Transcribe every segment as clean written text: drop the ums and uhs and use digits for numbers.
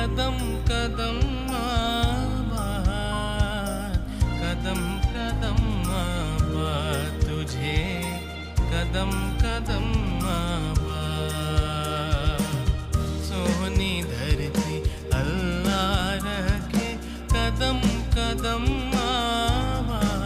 कदम कदम आबाद, कदम कदम आबाद तुझे, कदम कदम आबाद। सोहनी धरती अल्लाह रखे, कदम कदम आबाद,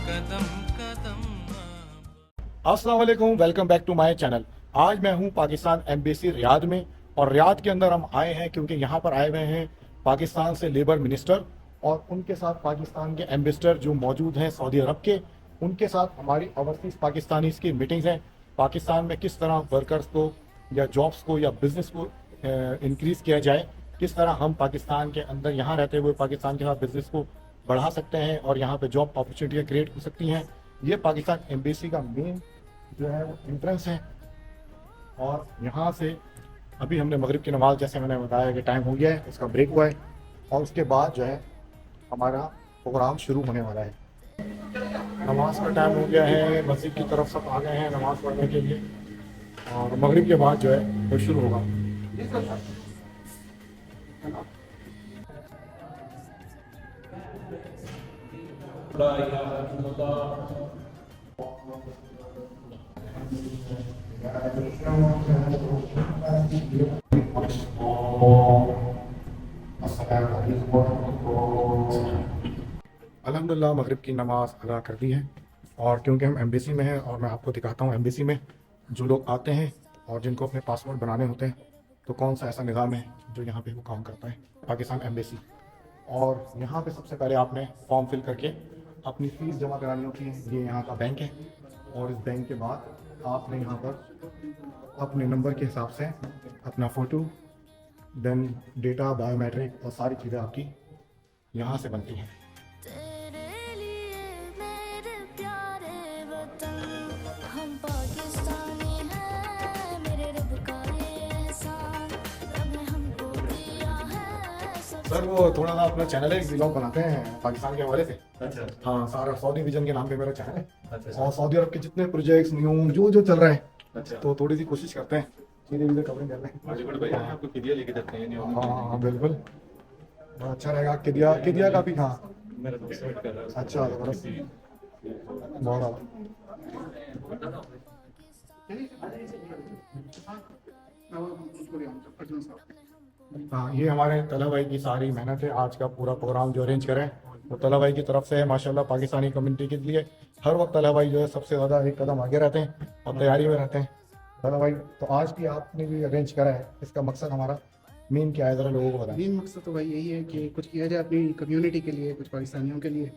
कदम कदम आबाद। अस्सलाम वालेकुम, welcome back to my channel. आज मैं हूं पाकिस्तान एम्बेसी रियाद में, और रियाद के अंदर हम आए हैं क्योंकि यहां पर आए हुए हैं पाकिस्तान से लेबर मिनिस्टर और उनके साथ पाकिस्तान के एम्बेसडर जो मौजूद हैं सऊदी अरब के। उनके साथ हमारी ओवरसीज़ पाकिस्तानीज़ की मीटिंग्स हैं। पाकिस्तान में किस तरह वर्कर्स को या जॉब्स को या बिज़नेस को इंक्रीज़ किया जाए, किस तरह हम पाकिस्तान के अंदर यहाँ रहते हुए पाकिस्तान के साथ बिज़नेस को बढ़ा सकते हैं और यहाँ पे जॉब अपॉर्चुनिटियाँ क्रिएट हो सकती हैं। ये पाकिस्तान एम्बेसी का मेन जो है वो एंट्रेंस है। और यहाँ से अभी हमने मगरिब की नमाज, जैसे मैंने बताया कि टाइम हो गया है, उसका ब्रेक हुआ है और उसके बाद जो है हमारा प्रोग्राम शुरू होने वाला है। नमाज का टाइम हो गया है, मस्जिद की तरफ सब आ गए हैं नमाज पढ़ने के लिए और मगरिब के बाद जो है वो शुरू होगा। अल्हम्दुलिल्लाह मगरिब की नमाज अदा कर दी है। और क्योंकि हम एम्बेसी में हैं और मैं आपको दिखाता हूँ एम्बेसी में जो लोग आते हैं और जिनको अपने पासपोर्ट बनाने होते हैं तो कौन सा ऐसा निज़ाम है जो यहाँ पे वो काम करता है, पाकिस्तान एम्बेसी। और यहाँ पे सबसे पहले आपने फॉर्म फिल करके अपनी फ़ीस जमा करानी होती है। ये यहाँ का बैंक है और इस बैंक के बाद आपने यहाँ पर अपने नंबर के हिसाब से अपना फ़ोटो, देन डेटा, बायोमेट्रिक और सारी चीज़ें आपकी यहाँ से बनती हैं। तेरे लिए मेरे प्यारे वतन, हम पाकिस्तानी हैं, मेरे रब का ये एहसान, रब ने हमको दिया है सब। सर वो थोड़ा सा अपना चैनल है, व्लॉग बनाते हैं पाकिस्तान के हवाले से। अच्छा हाँ, सारा सऊदी विजन के नाम पे मेरा चैनल है। अच्छा और सऊदी अरब के जितने प्रोजेक्ट्स न्यूज़ जो चल रहे हैं अच्छा तो थोड़ी सी कोशिश करते हैं सीधे कवरिंग कर लें। बॉलीवुड भाई आपको किडिया लेके जाते हैं न्यूज़ में। हाँ बिल्कुल, बहुत अच्छा रहेगा। किदिया का भी, हाँ मेरा दोस्त वेट कर रहा है। अच्छा, ज़बरदस्त, बहुत आला। हाँ, ये हमारे तला भाई की सारी मेहनत है। आज का पूरा प्रोग्राम जो अरेंज करें वो तला भाई की तरफ से है। माशाल्लाह पाकिस्तानी कम्युनिटी के लिए हर वक्त तला भाई जो है सबसे ज़्यादा एक कदम आगे रहते हैं और तैयारी में रहते हैं। तला भाई, तो आज भी आपने भी अरेंज करा है, इसका मकसद हमारा मेन क्या है, ज़रा लोगों को बताएं। मेन मकसद तो भाई यही है कि कुछ किया जाए अपनी कम्युनिटी के लिए, कुछ पाकिस्तानियों के लिए।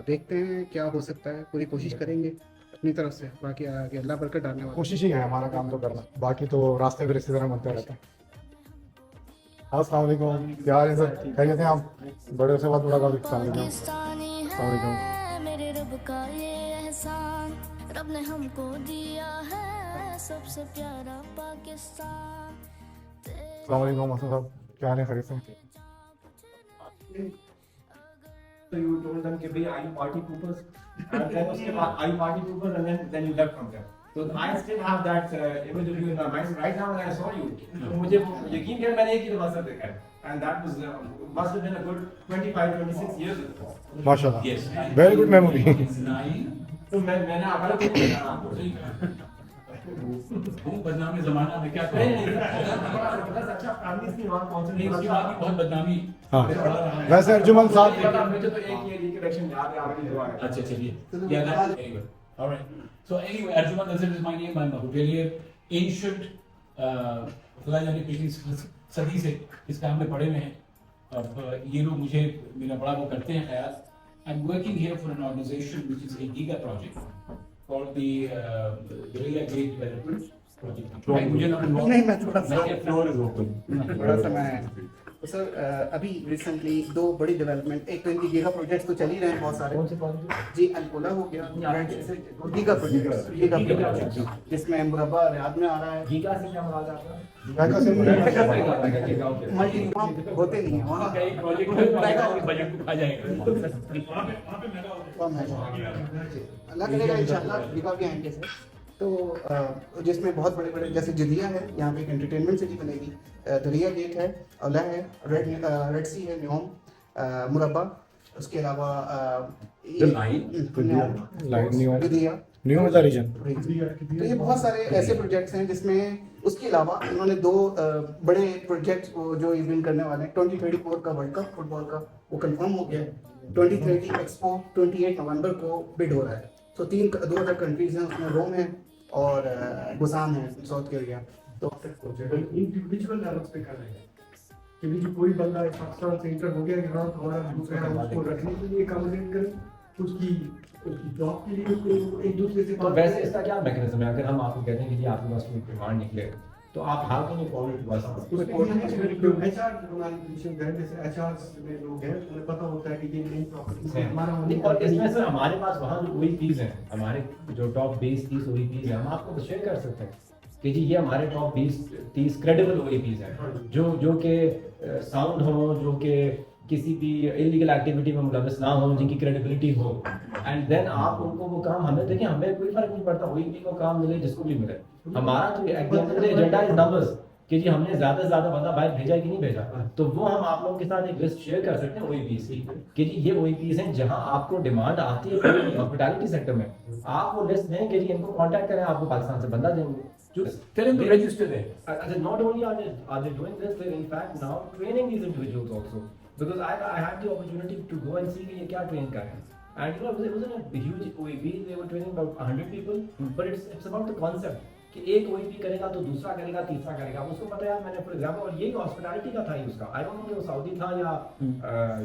देखते हैं क्या हो सकता है, पूरी कोशिश करेंगे अपनी तरफ से। बाकी आगे अल्लाह बरकत डालने वाला। कोशिश ही है हमारा काम तो करना, बाकी तो रास्ते फिर इसी तरह बनते रहते हैं। अस्सलाम वालेकुम, क्या हाल है सर? खैरियत हैं आप? बड़े से बहुत बड़ा पाकिस्तानी हैं, मेरे रब का ये एहसान, रब ने हमको दिया है सबसे प्यारा पाकिस्तान। अस्सलाम वालेकुम मसूद साहब, क्या हाल है? खैरियत से? So you told them कि भाई are you party poopers? And then उसके बाद are you party poopers? And then you left from there. So I still have that image of you in my mind. So right now when I saw you, तो मुझे यकीन कर मैंने एक ही दफा sir देखा है. And that was must have been a good 25-26 years ago. माशाल्लाह, Yes. Very good memory. तो मैंने आपको कुछ नहीं बताया आपको. बदनामी जमाना में क्या नहीं बस अच्छा फैमिली की बात पहुंच नहीं, उसकी बात की बहुत बदनामी। हाँ, वैसे अर्जुमन साहब मुझे तो एक ये रिकलेक्शन याद है आपकी दुआ है. अच्छा चलिए, yeah, that's anyway. All right. So anyway, Arjuman Nazir is my name. I'm a hotelier, ancient. खुदा जाने पिछली सदी से इस काम में पड़े हुए हैं। अब ये लोग मुझे मेरा बड़ा वो करते हैं ख्याल। I'm working here for an organization which is a giga project called the Guerrilla Gate Development Project. Right, मुझे ना नहीं, मैं थोड़ा सा floor is open. थोड़ा सा मैं तो सर अभी रिसेंटली दो बड़ी डेवलपमेंट, एक तो इनकी गीगा प्रोजेक्ट्स तो चल ही रहे हैं बहुत सारे जी। अल्कोला हो गया, गीगा प्रोजेक्ट जिसमें मुरब्बा रियाद में आ रहा है। गीगा से क्या मुराद है आपका? मल्टी होते नहीं है वहाँ एक प्रोजेक्ट बजट को खा जाएगा। कम है। अल्लाह करेगा इंशाल्लाह गीगा भी आएंगे सर। तो जिसमें बहुत बड़े बड़े जैसे जदिया है, यहाँ पे एक एंटरटेनमेंट सिटी बनेगी, दरिया गेट है, औला है, रेड सी है, न्योम, मुरब्बा, उसके अलावा जदिया, न्यू इज द रीजन। तो ये बहुत सारे ऐसे प्रोजेक्ट्स हैं जिसमें उसके अलावा उन्होंने दो बड़े प्रोजेक्ट्स जो इवेंट करने वाले हैं। 2034 का वर्ल्ड कप फुटबॉल का वो कंफर्म हो गया है। 2030 एक्सपो 28 नवंबर को बिड हो रहा है। तो दो अदर कंट्रीज हैं, उसमें रोम है और बुसान है, साउथ कोरिया। तो इंडिविजुअल लेवल पे कर रहे हैं कि जो कोई बंदा पाकिस्तान से इंटर हो गया यहाँ हमारा ग्रुप है, उसको रखने के लिए काउंसलिंग करें, उसकी जॉब के लिए उसको एक दूसरे से तो वैसे इसका क्या मैकेनिज्म है? अगर हम आपको कहते हैं कि जी आपके पास कोई डिमांड निकले तो आप how can you forward to us? में लोग हैं, उन्हें पता होता है कि ये नई प्रॉपर्टी हमारा नहीं, और इसमें सर हमारे पास वहाँ जो OEPs हैं, हमारे जो टॉप 20-30 OEPs हैं, हम आपको शेयर कर सकते हैं कि जी ये हमारे टॉप 20-30 क्रेडिबल OEPs हैं जो कि साउंड हो, जो कि किसी भी इलीगल एक्टिविटी में मुलविस ना हो, जिनकी क्रेडिबिलिटी हो, एंड देन आप उनको वो काम हमें देखिए, हमें कोई फर्क नहीं पड़ता OEP को काम मिले जिसको भी मिले। हमारा जो एजेंडा इज नंबर्स कि जी हमने ज्यादा से ज्यादा बंदा बाहर भेजा कि नहीं भेजा, तो वो हम आप लोगों के साथ एक लिस्ट शेयर कर सकते हैं OEPs की कि जी ये OEPs हैं जहां आपको डिमांड आती है हॉस्पिटैलिटी सेक्टर में, आप वो लिस्ट दें कि जी इनको कांटेक्ट करें, आपको पाकिस्तान से बंदा देंगे। Tell him to register there. Not only are they doing this, they're in fact now training these individuals also, because I had the opportunity to go and see कि ये क्या train कर रहे हैं, and you know it wasn't a huge OEP, they were training about 100 people, but it's about the concept कि एक OEP करेगा तो दूसरा करेगा, तीसरा करेगा। उसको पता है यार, मैंने फॉर एग्जांपल, और यही हॉस्पिटैलिटी का था ही उसका, आई डोंट नो कि वो सऊदी था या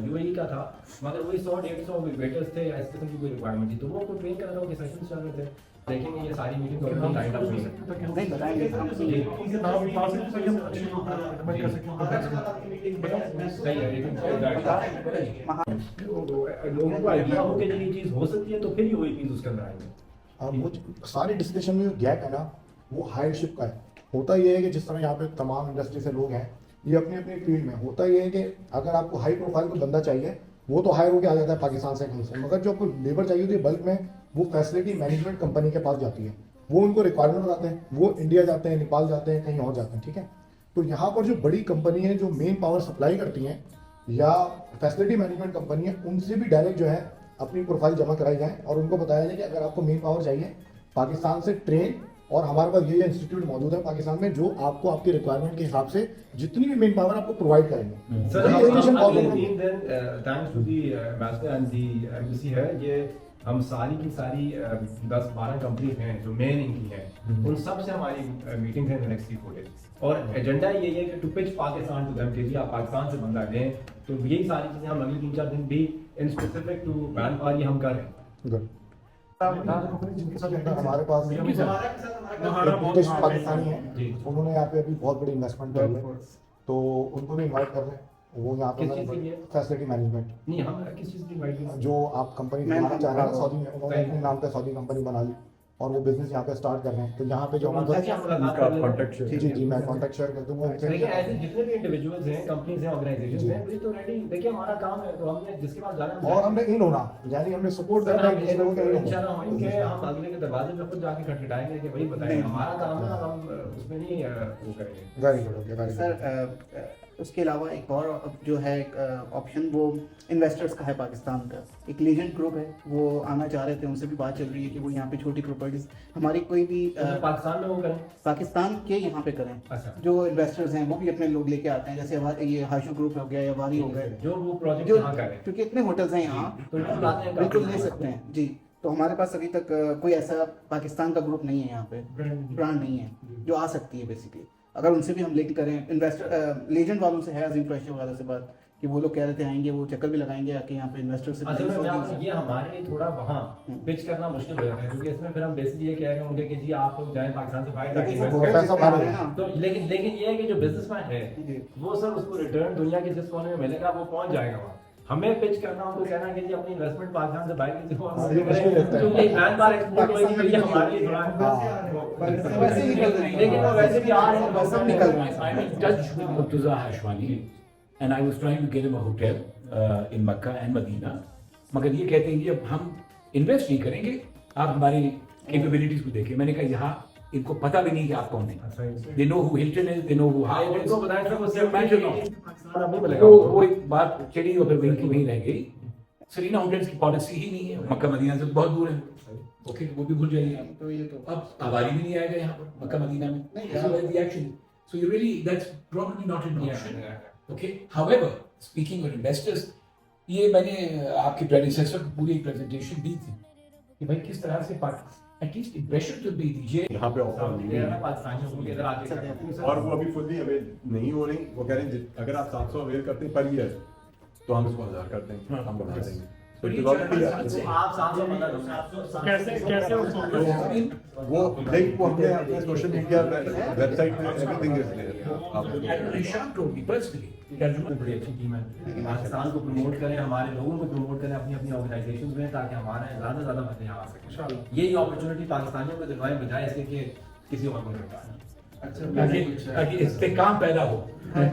UAE का था, मगर वही 100-150 वेटर्स थे, इस किस्म की कोई रिक्वायरमेंट थी, तो वो को ट्रेन कर रहा था, उनके सेशंस चल रहे थे। देखेंगे ये सारी मीटिंग ऑलरेडी लाइन अप हुई है, नहीं बताएंगे हम नाम बता सकते हैं, हम अच्छे लोग रिकमेंड कर सकते हैं। सही है, लेकिन लोगों को आइडिया हो कि ये चीज़ हो सकती है तो फिर ये OEPs उसके अंदर आएंगे। वो सारी डिस्कशन में जो गैप है ना, वो हायरशिप का है। होता ये है कि जिस तरह यहाँ पे तमाम इंडस्ट्री से लोग हैं, ये अपनी अपनी फील्ड में, होता ये है कि अगर आपको हाई प्रोफाइल कोई बंदा चाहिए, वो तो हायर होकर आ जाता है पाकिस्तान से कहीं से, मगर जो आपको लेबर चाहिए होती है बल्क में, वो फैसिलिटी मैनेजमेंट कंपनी के पास जाती है, वो उनको रिक्वायरमेंट बताते हैं, वो इंडिया जाते हैं, नेपाल जाते हैं, कहीं और जाते हैं, ठीक है। तो यहाँ पर जो बड़ी कंपनी है जो मेन पावर सप्लाई करती हैं या फैसिलिटी मैनेजमेंट कंपनी है, उनसे भी डायरेक्ट जो है अपनी प्रोफाइल जमा कराई जाए और उनको बताया जाए कि अगर आपको मेन पावर चाहिए पाकिस्तान से ट्रेन, और हमारे पास ये इंस्टीट्यूट मौजूद है पाकिस्तान में जो आपको आपकी रिक्वायरमेंट के हिसाब से जितनी भी मेन पावर आपको प्रोवाइड करेंगे। Sir thanks to the ambassador and the embassy है, ये हम सारी की सारी 10-12 कंपनीज हैं जो मेन इनकी हैं, उन सब से हमारी मीटिंग है नेक्स्ट 3-4 डेज, और एजेंडा यही है कि to pitch Pakistan to them, कि आप पाकिस्तान से बंदा लें, तो यही सारी चीज़ें हम अगले 3-4 दिन भी in specific to man power ये हम कर रहे हैं। गुड। हमारे पास ब्रिटिश पाकिस्तानी है, उन्होंने यहाँ पे अभी बहुत बड़ी इन्वेस्टमेंट करी है, तो उनको भी इन्वाइट कर रहे हैं। वो यहाँ पे फैसिलिटी मैनेजमेंट, नहीं हम किस चीज़ की इन्वाइट करें? जो आप कंपनी बनाना चाह रहे हैं सऊदी में, उन्होंने अपने नाम पे सऊदी कंपनी बना ली और वो बिजनेस यहाँ पे स्टार्ट कर रहे हैं, तो यहाँ पे जो जी मैं कॉन्टैक्ट शेयर कर दूंगा। देखिए ऐसे जितने भी इंडिविजुअल्स हैं, कंपनीज हैं, ऑर्गेनाइजेशंस हैं, वे तो रेडी, देखिए हमारा काम है, तो हमने जिसके पास जाना है और हमने इन होना, यानी हमने सपोर्ट करना है दूसरे लोगों का इन होना। इंशाल्लाह होंगे, हम अगले के दरवाजे पे खुद जाके खटखटाएंगे कि भाई बताएं, हमारा काम है, हम उसमें नहीं वो करेंगे। Very good, okay, very good. Sir उसके अलावा एक और जो है ऑप्शन, वो इन्वेस्टर्स का है पाकिस्तान का, एक लीजेंड ग्रुप है, वो आना चाह रहे थे, उनसे भी बात चल रही है कि वो यहाँ पे छोटी प्रॉपर्टीज हमारी कोई भी पाकिस्तान में वो करें, पाकिस्तान के यहाँ पे करें। अच्छा। जो इन्वेस्टर्स हैं वो भी अपने लोग लेके आते हैं, जैसे ये हाशु ग्रुप हो गया या वारी हो गए, जो वो प्रोजेक्ट जो यहाँ करें, क्योंकि इतने होटल्स हैं यहाँ, तो बिल्कुल ले सकते हैं जी। तो हमारे पास अभी तक कोई ऐसा पाकिस्तान का ग्रुप नहीं है यहाँ पे, ब्रांड नहीं है जो आ सकती है बेसिकली। अगर उनसे भी हम लिंक करें, इन्वेस्टर लीजेंड वालों से है, अजीम कुरैशी वगैरह से बात कि वो लोग कह रहे थे आएंगे, वो चक्कर भी लगाएंगे आके यहाँ पे इन्वेस्टर से। ये हमारे लिए थोड़ा वहाँ पिच करना मुश्किल हो जाता है, क्योंकि इसमें फिर हम बेसिकली ये कह रहे होंगे कि जी आप लोग जाएं पाकिस्तान से बाहर जाके, तो लेकिन ये है कि जो बिजनेसमैन है वो सर उसको रिटर्न दुनिया के जिस कोने में मिलेगा वो पहुंच जाएगा वहाँ। हमें पिच करना, उनको कहना कि जी अपनी इन्वेस्टमेंट पाकिस्तान से बाहर की हमारे लिए थोड़ा वैसे ही निकल रहे हैं, लेकिन वो वैसे भी आ रहे हैं, सब निकल रहे हैं। I'm in touch with Murtaza Hashwani and I was trying to get him a hotel in Makkah and Medina. मगर ये कहते हैं कि अब हम इन्वेस्ट नहीं करेंगे, आप हमारी कैपेबिलिटीज को देखे। मैंने कहा यहाँ इनको पता भी नहीं कि आप कौन है। They know who Hilton is, they know who hide is. उनको बताया था वो सिर्फ मैं चलो पाकिस्तान अब नहीं मिलेगा। वो एक बात चली और फिर वहीं की वहीं रह गई। सेरीना होटल्स की पॉलिसी ही नहीं है, मक्का मदीना से बहुत दूर है। ओके, वो भी भूल जाइए आप। तो ये तो अब आबादी भी नहीं आएगा यहाँ पर मक्का मदीना में। So you really, that's probably not an option. Okay. However, speaking of investors, ये मैंने आपके प्रेडिसेसर को पूरी प्रेजेंटेशन दी थी कि भाई किस तरह से एटलीस्ट इंप्रेशन तो दे दीजिए। यहाँ पे ऑफर नहीं है पाकिस्तानियों को इधर आके और वो अभी फुल्ली अवेल नहीं हो रही। वो कह रहे हैं अगर आप 700 अवेल करते हैं पर ईयर तो हम इसको 1000 करते हैं, हम बढ़ा देंगे। तो डेवलपमेंट आप 700 कैसे वो लिंक को हमने अपने सोशल मीडिया वेबसाइट पे एवरीथिंग इज देयर। शाम टोल्ड मी पर्सनली बड़ी अच्छी टीम है। पाकिस्तान को प्रमोट करें, हमारे लोगों को प्रमोट करें अपनी अपनी ऑर्गेनाइजेशन में, ताकि हमारे ज़्यादा से ज़्यादा बंदे यहाँ आ सकें। यही अपॉर्चुनिटी पाकिस्तानियों को दिलवाए बजाय इसके कि किसी और को मिलता है। ताकि इससे काम पैदा हो।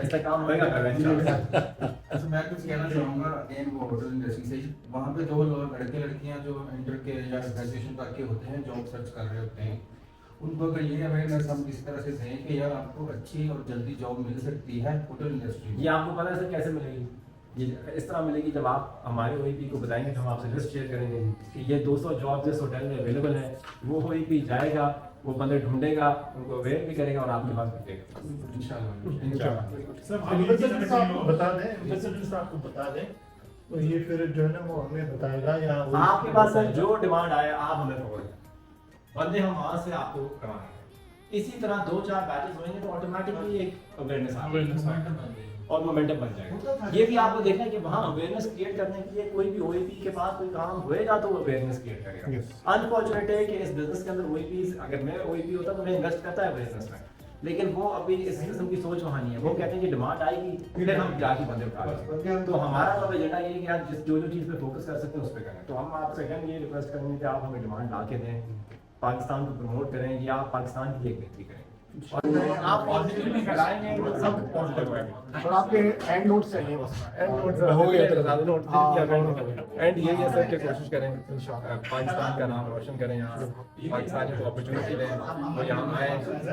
इसका काम होएगा इंशाल्लाह। अच्छा, मैं कुछ कहना चाहूँगा अगेन वो होटल इंडस्ट्री से। वहाँ पे जो लोग लड़के लड़कियाँ जो इंटर के या ग्रेजुएशन तक के होते हैं, जॉब सर्च कर रहे होते हैं, उनको अगर ये अवेयरनेस हम किस तरह से दें कि यार आपको अच्छी और जल्दी जॉब मिल सकती है होटल इंडस्ट्री। ये आपको पता है सर कैसे मिलेगी? ये इस तरह मिलेगी जब आप हमारे OEP को बताएंगे, हम आपसे लिस्ट शेयर करेंगे कि ये 200 जॉब जिस होटल में अवेलेबल है, वो OEP जाएगा, वो बंदे ढूंढेगा, उनको अवेयर भी करेगा और आपके पास भेजेगा इंशाल्लाह। आपको बता दें तो ये फिर जो है ना वो हमें बताएगा या आपके पास सर जो डिमांड आए आप हमें फॉरवर्ड करें, बंदे हम वहाँ से आपको कराएंगे। इसी तरह 2-4 बैचेस होंगे तो ऑटोमेटिकली एक अवेयरनेस और मोमेंटम बन जाएगा। ये भी आपको देखना है कि वहाँ अवेयरनेस क्रिएट करने के लिए कोई भी OEP के पास कोई काम होएगा तो वो अवेयरनेस क्रिएट करेगा। अनफॉर्चुनेट है कि इस बिजनेस के अंदर OEP, अगर मैं OEP होता तो मैं इन्वेस्ट करता है बिजनेस में, लेकिन वो अभी इस किस्म की सोच वहाँ नहीं है। वो कहते हैं कि डिमांड आएगी फिर हम जाके बंदे उठा लेंगे। तो हमारा तो एजेंडा ये है कि आप जो चीज़ पे फोकस कर सकते हैं उस पर करें। तो हम आपसे अगेन ये रिक्वेस्ट करेंगे कि आप हमें डिमांड ला के दें, पाकिस्तान को प्रमोट करें या पाकिस्तान की एक बेहतरी करें। आप पॉजिटिवली कराएंगे तो सब पॉजिटिव होगा। और आपके एंड नोट्स चाहिए बस। एंड नोट्स हो गया तो ज़्यादा नोट एंड यही है सर कि कोशिश करें पाकिस्तान का नाम रोशन करें, यहाँ पाकिस्तानियों को अपॉर्चुनिटी दें, वो यहाँ आए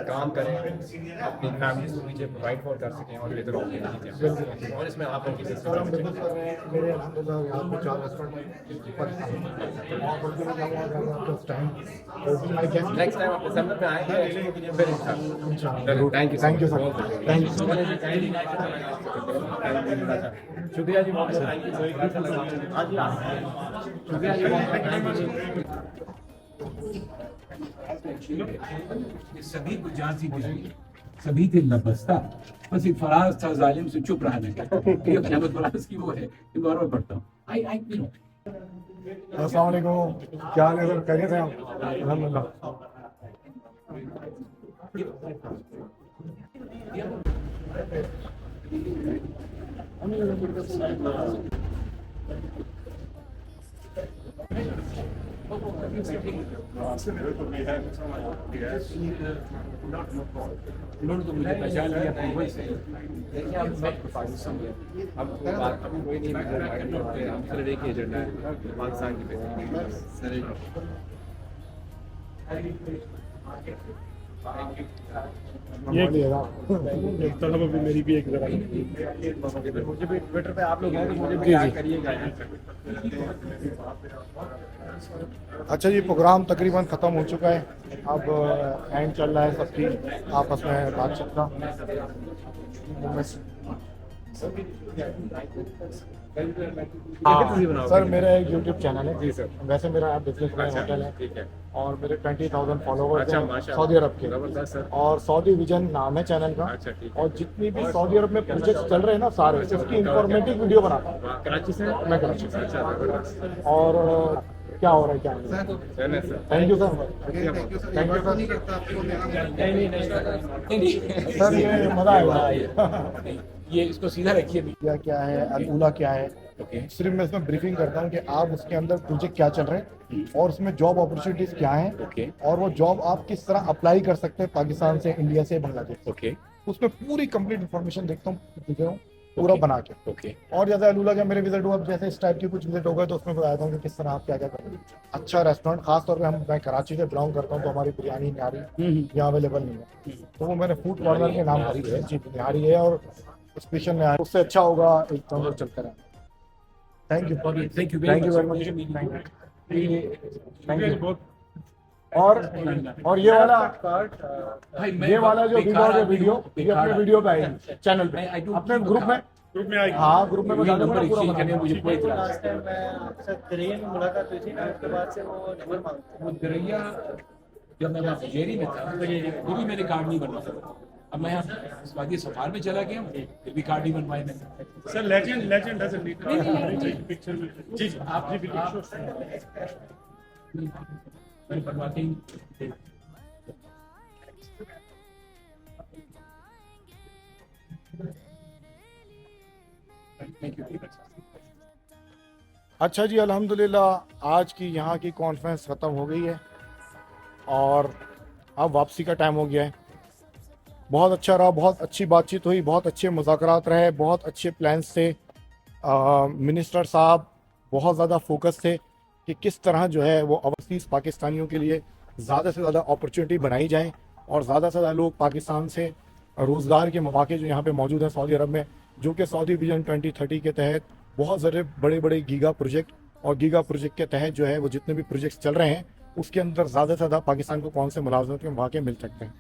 काम करें, अपनी फैमिली को नीचे प्रोवाइड फॉर कर सकें और बेहतर अपॉर्चुनिटी और इसमें आप लोग सर हम बिजनेस कर रहे हैं, मेरे अल्हम्दुलिल्लाह यहाँ पे 4 रेस्टोरेंट पाकिस्तान और बल्कि मैं जाऊँगा उस टाइम तो आई कैन नेक्स्ट टाइम आप दिसंबर में आएंगे फिर इंशाल्लाह। Thank you sir, thank you. शुक्रिया जी, बहुत थैंक यू। हाँ जी, शुक्रिया जी, सभी को जान सी थी, सभी थे लबस्ता, बस एक फराज था जालिम से चुप रहा नहीं। ये अहमद फराज की वो है, ये बार बार पढ़ता हूँ। आई यू नो। अस्सलाम वालेकुम, क्या हाल है सर? कैसे हैं आप? अल्हम्दुलिल्लाह। उन्होंने तो मुझे पहचान लिया मुंबई से। देखिए आप अब बात अभी कोई नहीं, हम सिर्फ एक एजेंडा है पाकिस्तान की बेहतरी। ये एक तरफ अभी मेरी भी एक जरा मुझे भी ट्विटर पे आप लोग हैं तो मुझे भी टैग करिएगा। अच्छा जी, प्रोग्राम तकरीबन ख़त्म हो चुका है, अब एंड चल रहा है सबकी आपस में बातचीत का। सर मेरा एक यूट्यूब चैनल है जी सर, वैसे मेरा बिजनेस में होटल है और मेरे 20,000 फॉलोवर्स हैं सऊदी अरब के, और सऊदी विजन नाम है चैनल का। और जितनी भी सऊदी अरब में प्रोजेक्ट चल रहे हैं ना सारे, उसकी इंफॉर्मेटिव वीडियो बनाता हूँ। कराची से मैं कराची से। और क्या हो रहा है क्या नहीं? Thank you sir, thank you sir, ये मजा आएगा। ये इसको सीधा रखिए। क्या है अल-उला क्या है, सिर्फ मैं इसमें ब्रीफिंग करता हूँ कि आप उसके अंदर प्रोजेक्ट क्या चल रहे हैं और उसमें जॉब अपॉर्चुनिटीज क्या हैं और वो जॉब आप किस तरह अप्लाई कर सकते हैं पाकिस्तान से, इंडिया से, बांग्लादेश से। उसमें पूरी कंप्लीट इन्फॉर्मेशन देखता हूँ पूरा Okay. बना के। ओके और ज़्यादा अलूला क्या मेरे विजिट हुआ, अब जैसे इस टाइप की कुछ विजिट हो गए तो उसमें बताता हूँ कि किस तरह आप क्या क्या करें। अच्छा रेस्टोरेंट, खास तौर पे मैं कराची से बिलोंग करता हूँ तो हमारी बिरयानी निहारी यहाँ अवेलेबल नहीं है, तो वो मैंने फूड कॉर्नर के नाम खरीदी है जी, निहारी है और स्पेशल निहारी, उससे अच्छा होगा एक तो लोग चलते रहें। Thank you thank you very much, thank you. और ये वाला ये वाला जो वीडियो ये अपने वीडियो पे आएगी चैनल पे, अपने ग्रुप में हाँ ग्रुप में बता दो पूरा बना। मुझे कोई लास्ट टाइम मैं आपसे दरिया में मुलाकात हुई थी, उसके बाद से वो नंबर मांगते वो दरिया जब मैं वहाँ जेरी में था वो भी मैंने कार्ड नहीं बनवा सका। अब मैं यहाँ इस वादी सफार में चला गया फिर भी कार्ड नहीं बनवाए मैंने। Sir legend doesn't need picture में जी आप मैं बनवाते ही थैंक यू। अच्छा जी, अल्हम्दुलिल्लाह आज की यहाँ की कॉन्फ्रेंस ख़त्म हो गई है और अब वापसी का टाइम हो गया है। बहुत अच्छा रहा, बहुत अच्छी बातचीत हुई, बहुत अच्छे मुज़ाकरात रहे, बहुत अच्छे प्लान्स थे। मिनिस्टर साहब बहुत ज़्यादा फोकस थे कि किस तरह जो है वो ओवरसीज़ पाकिस्तानियों के लिए ज़्यादा से ज़्यादा अपॉर्चुनिटी बनाई जाए और ज़्यादा से ज़्यादा लोग पाकिस्तान से रोज़गार के मौके जो यहाँ पे मौजूद हैं सऊदी अरब में, जो कि सऊदी विजन 2030 के तहत बहुत सारे बड़े बड़े गीगा प्रोजेक्ट और गीगा प्रोजेक्ट के तहत जो है वो जितने भी प्रोजेक्ट्स चल रहे हैं उसके अंदर ज़्यादा से ज़्यादा पाकिस्तान को कौन से मुलाजमत के मौके मिल सकते हैं।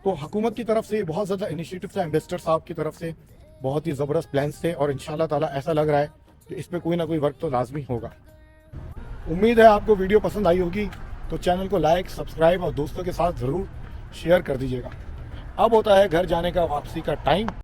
तो हुकूमत की तरफ से बहुत ज़्यादा इनिशिएटिव था, इन्वेस्टर साहब की तरफ से बहुत ही ज़बरदस्त प्लान्स थे और इंशाल्लाह ताला ऐसा लग रहा है कि इस पर कोई ना कोई वर्क तो लाजमी होगा। उम्मीद है आपको वीडियो पसंद आई होगी, तो चैनल को लाइक, सब्सक्राइब और दोस्तों के साथ ज़रूर शेयर कर दीजिएगा। अब होता है घर जाने का वापसी का टाइम।